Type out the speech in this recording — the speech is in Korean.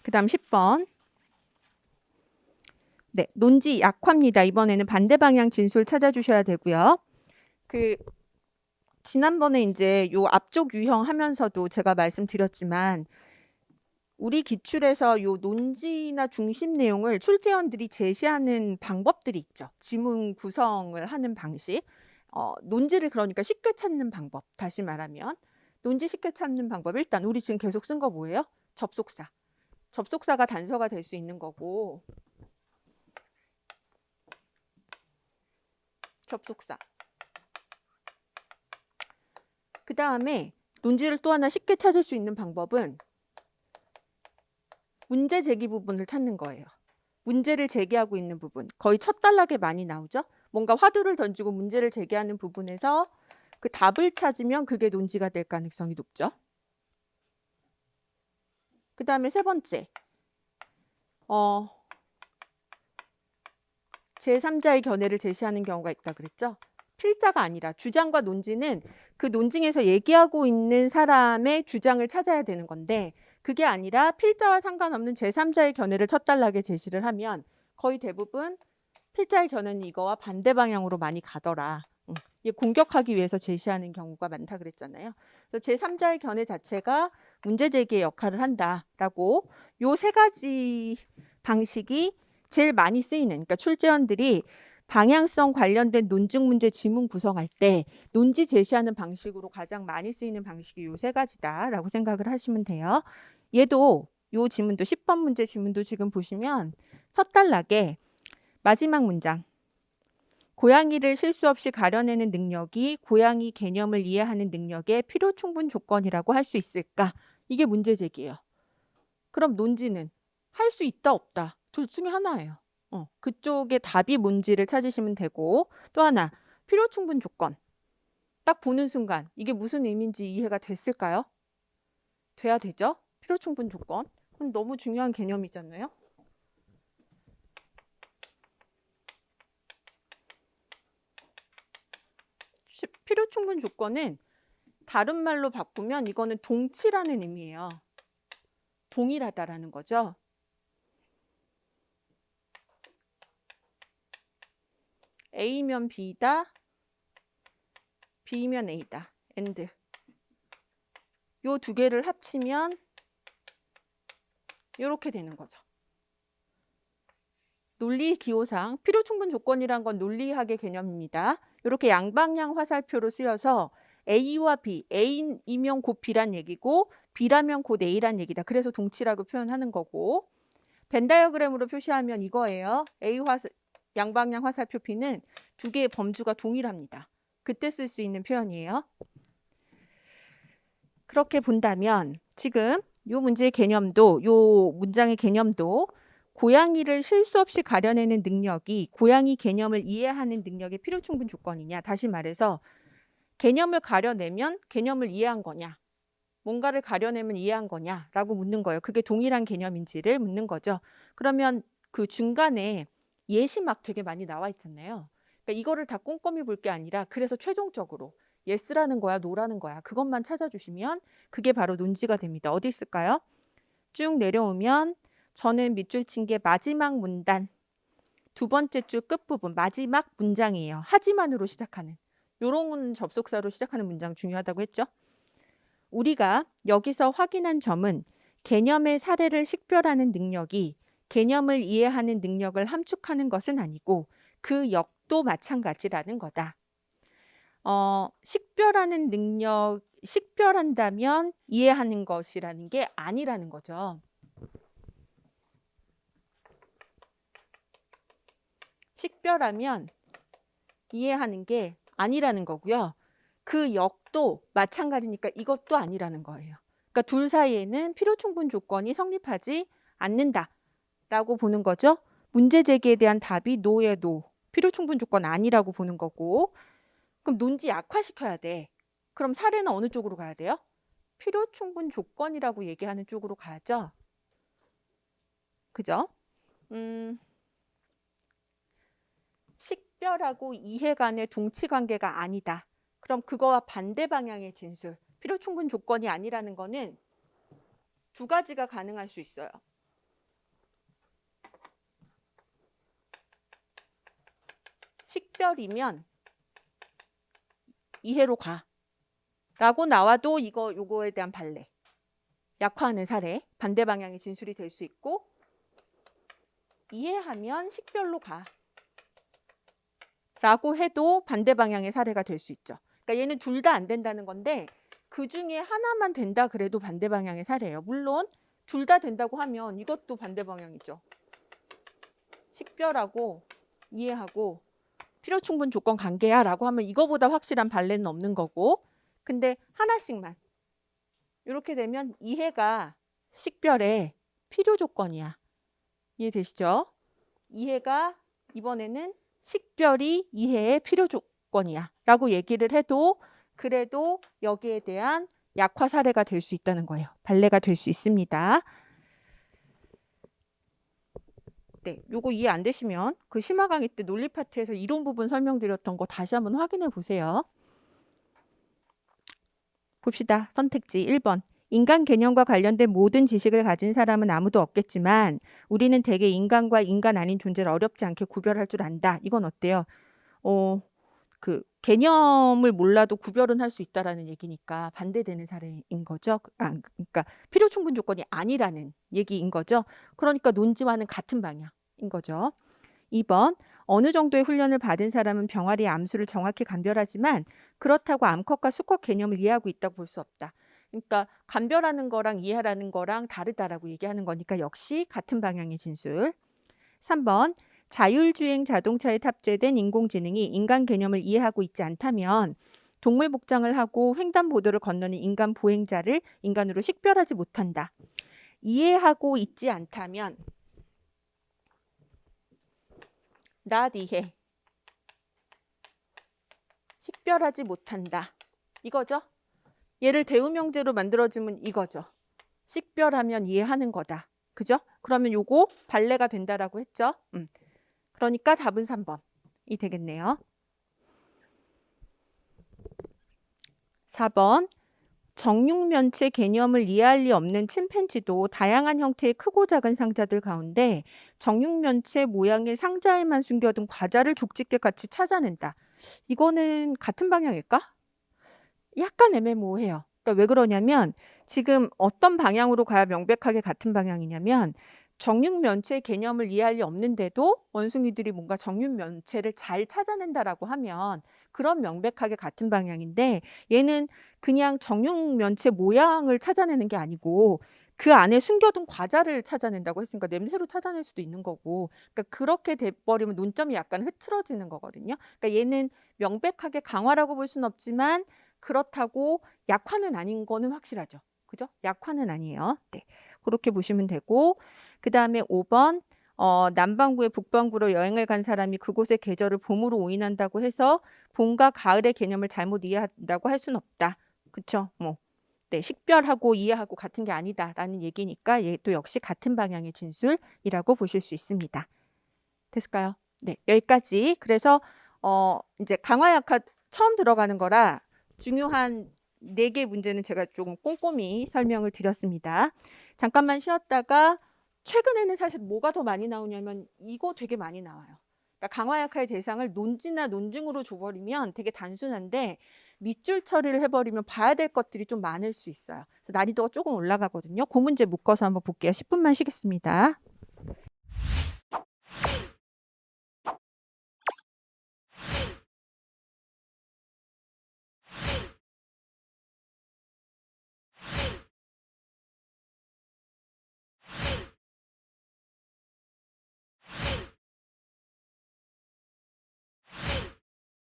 그 다음 10번. 네, 논지 약화입니다. 이번에는 반대 방향 진술 찾아주셔야 되고요. 지난번에 이제 요 앞쪽 유형 하면서도 제가 말씀드렸지만 우리 기출에서 요 논지나 중심 내용을 출제원들이 제시하는 방법들이 있죠. 지문 구성을 하는 방식. 논지를 그러니까 쉽게 찾는 방법. 다시 말하면 논지 쉽게 찾는 방법. 일단 우리 지금 계속 쓴 거 뭐예요? 접속사. 접속사가 단서가 될 수 있는 거고 접속사. 그 다음에 논지를 또 하나 쉽게 찾을 수 있는 방법은 문제 제기 부분을 찾는 거예요. 문제를 제기하고 있는 부분. 거의 첫 단락에 많이 나오죠. 뭔가 화두를 던지고 문제를 제기하는 부분에서 그 답을 찾으면 그게 논지가 될 가능성이 높죠. 그 다음에 세 번째. 제3자의 견해를 제시하는 경우가 있다 그랬죠. 필자가 아니라 주장과 논지는 그 논증에서 얘기하고 있는 사람의 주장을 찾아야 되는 건데 그게 아니라 필자와 상관없는 제3자의 견해를 첫 단락에 제시를 하면 거의 대부분 필자의 견해는 이거와 반대 방향으로 많이 가더라. 공격하기 위해서 제시하는 경우가 많다 그랬잖아요. 그래서 제3자의 견해 자체가 문제 제기의 역할을 한다라고 요 세 가지 방식이 제일 많이 쓰이는, 그러니까 출제원들이 방향성 관련된 논증 문제 지문 구성할 때 논지 제시하는 방식으로 가장 많이 쓰이는 방식이 요 세 가지다라고 생각을 하시면 돼요. 얘도 요 지문도 10번 문제 지문도 지금 보시면 첫 단락에 마지막 문장 고양이를 실수 없이 가려내는 능력이 고양이 개념을 이해하는 능력의 필요 충분 조건이라고 할 수 있을까? 이게 문제 제기예요. 그럼 논지는 할 수 있다 없다 둘 중에 하나예요. 그쪽에 답이 뭔지를 찾으시면 되고 또 하나 필요 충분 조건. 딱 보는 순간 이게 무슨 의미인지 이해가 됐을까요? 돼야 되죠? 필요 충분 조건. 너무 중요한 개념이잖아요. 필요 충분 조건은 다른 말로 바꾸면 이거는 동치라는 의미예요. 동일하다라는 거죠. A면 B다, B면 A다. and. 요 두 개를 합치면 이렇게 되는 거죠. 논리 기호상 필요 충분 조건이란 건 논리학의 개념입니다. 이렇게 양방향 화살표로 쓰여서 A와 B, A이면 곧 B란 얘기고 B라면 곧 A란 얘기다. 그래서 동치라고 표현하는 거고 벤 다이어그램으로 표시하면 이거예요. 양방향 화살표 B는 두 개의 범주가 동일합니다. 그때 쓸 수 있는 표현이에요. 그렇게 본다면 지금 요 문제의 개념도 요 문장의 개념도 고양이를 실수 없이 가려내는 능력이 고양이 개념을 이해하는 능력의 필요 충분 조건이냐. 다시 말해서 개념을 가려내면 개념을 이해한 거냐. 뭔가를 가려내면 이해한 거냐라고 묻는 거예요. 그게 동일한 개념인지를 묻는 거죠. 그러면 그 중간에 예시 막 되게 많이 나와 있잖아요. 그러니까 이거를 다 꼼꼼히 볼 게 아니라 그래서 최종적으로 예스라는 거야, 노라는 거야. 그것만 찾아주시면 그게 바로 논지가 됩니다. 어디 있을까요? 쭉 내려오면 저는 밑줄 친 게 마지막 문단 두 번째 줄 끝부분 마지막 문장이에요. 하지만으로 시작하는 요런 접속사로 시작하는 문장 중요하다고 했죠. 우리가 여기서 확인한 점은 개념의 사례를 식별하는 능력이 개념을 이해하는 능력을 함축하는 것은 아니고 그 역도 마찬가지라는 거다. 식별하는 능력, 식별한다면 이해하는 것이라는 게 아니라는 거죠. 식별하면 이해하는 게 아니라는 거고요. 그 역도 마찬가지니까 이것도 아니라는 거예요. 그러니까 둘 사이에는 필요 충분 조건이 성립하지 않는다라고 보는 거죠. 문제 제기에 대한 답이 노의 노. 필요 충분 조건 아니라고 보는 거고. 그럼 논지 약화시켜야 돼. 그럼 사례는 어느 쪽으로 가야 돼요? 필요 충분 조건이라고 얘기하는 쪽으로 가야죠. 그죠? 식별하고 이해 간의 동치 관계가 아니다. 그럼 그거와 반대 방향의 진술. 필요 충분 조건이 아니라는 거는 두 가지가 가능할 수 있어요. 식별이면 이해로 가 라고 나와도 요거에 대한 발레, 약화하는 사례, 반대 방향의 진술이 될 수 있고, 이해하면 식별로 가 라고 해도 반대 방향의 사례가 될 수 있죠. 그러니까 얘는 둘 다 안 된다는 건데 그 중에 하나만 된다 그래도 반대 방향의 사례예요. 물론 둘 다 된다고 하면 이것도 반대 방향이죠. 식별하고 이해하고 필요 충분 조건 관계야 라고 하면 이거보다 확실한 발레는 없는 거고, 근데 하나씩만 이렇게 되면 이해가 식별의 필요 조건이야. 이해되시죠? 이해가 이번에는 식별이 이해의 필요 조건이야 라고 얘기를 해도 그래도 여기에 대한 약화 사례가 될 수 있다는 거예요. 발레가 될 수 있습니다. 네, 요거 이해 안 되시면 그 심화 강의 때 논리 파트에서 이론 부분 설명드렸던 거 다시 한번 확인해 보세요. 봅시다. 선택지 1번. 인간 개념과 관련된 모든 지식을 가진 사람은 아무도 없겠지만 우리는 대개 인간과 인간 아닌 존재를 어렵지 않게 구별할 줄 안다. 이건 어때요? 그 개념을 몰라도 구별은 할 수 있다라는 얘기니까 반대되는 사례인 거죠. 그러니까 필요 충분 조건이 아니라는 얘기인 거죠. 그러니까 논지와는 같은 방향인 거죠. 2번. 어느 정도의 훈련을 받은 사람은 병아리의 암수를 정확히 감별하지만 그렇다고 암컷과 수컷 개념을 이해하고 있다고 볼 수 없다. 그러니까 감별하는 거랑 이해하라는 거랑 다르다라고 얘기하는 거니까 역시 같은 방향의 진술. 3번. 자율주행 자동차에 탑재된 인공지능이 인간 개념을 이해하고 있지 않다면 동물 복장을 하고 횡단보도를 건너는 인간 보행자를 인간으로 식별하지 못한다. 이해하고 있지 않다면 not 이해, 식별하지 못한다. 이거죠. 얘를 대우명제로 만들어주면 이거죠. 식별하면 이해하는 거다. 그죠? 그러면 요거 발레가 된다라고 했죠. 그러니까 답은 3번이 되겠네요. 4번. 정육면체 개념을 이해할 리 없는 침팬지도 다양한 형태의 크고 작은 상자들 가운데 정육면체 모양의 상자에만 숨겨둔 과자를 족집게 같이 찾아낸다. 이거는 같은 방향일까? 약간 애매모호해요. 그러니까 왜 그러냐면 지금 어떤 방향으로 가야 명백하게 같은 방향이냐면 정육면체 개념을 이해할 리 없는데도 원숭이들이 뭔가 정육면체를 잘 찾아낸다라고 하면 그런 명백하게 같은 방향인데 얘는 그냥 정육면체 모양을 찾아내는 게 아니고 그 안에 숨겨둔 과자를 찾아낸다고 했으니까 냄새로 찾아낼 수도 있는 거고, 그러니까 그렇게 돼버리면 논점이 약간 흐트러지는 거거든요. 그러니까 얘는 명백하게 강화라고 볼 수는 없지만 그렇다고 약화는 아닌 거는 확실하죠. 그죠? 약화는 아니에요. 네, 그렇게 보시면 되고, 그 다음에 5번. 남반구에 북반구로 여행을 간 사람이 그곳의 계절을 봄으로 오인한다고 해서 봄과 가을의 개념을 잘못 이해한다고 할 수는 없다. 그쵸? 네, 식별하고 이해하고 같은 게 아니다라는 얘기니까 얘도 역시 같은 방향의 진술이라고 보실 수 있습니다. 됐을까요? 네, 여기까지. 그래서 이제 강화 약화 처음 들어가는 거라 중요한 4개 문제는 제가 조금 꼼꼼히 설명을 드렸습니다. 잠깐만 쉬었다가 최근에는 사실 뭐가 더 많이 나오냐면 이거 되게 많이 나와요. 그러니까 강화약화의 대상을 논지나 논증으로 줘버리면 되게 단순한데 밑줄 처리를 해버리면 봐야 될 것들이 좀 많을 수 있어요. 그래서 난이도가 조금 올라가거든요. 그 문제 묶어서 한번 볼게요. 10분만 쉬겠습니다.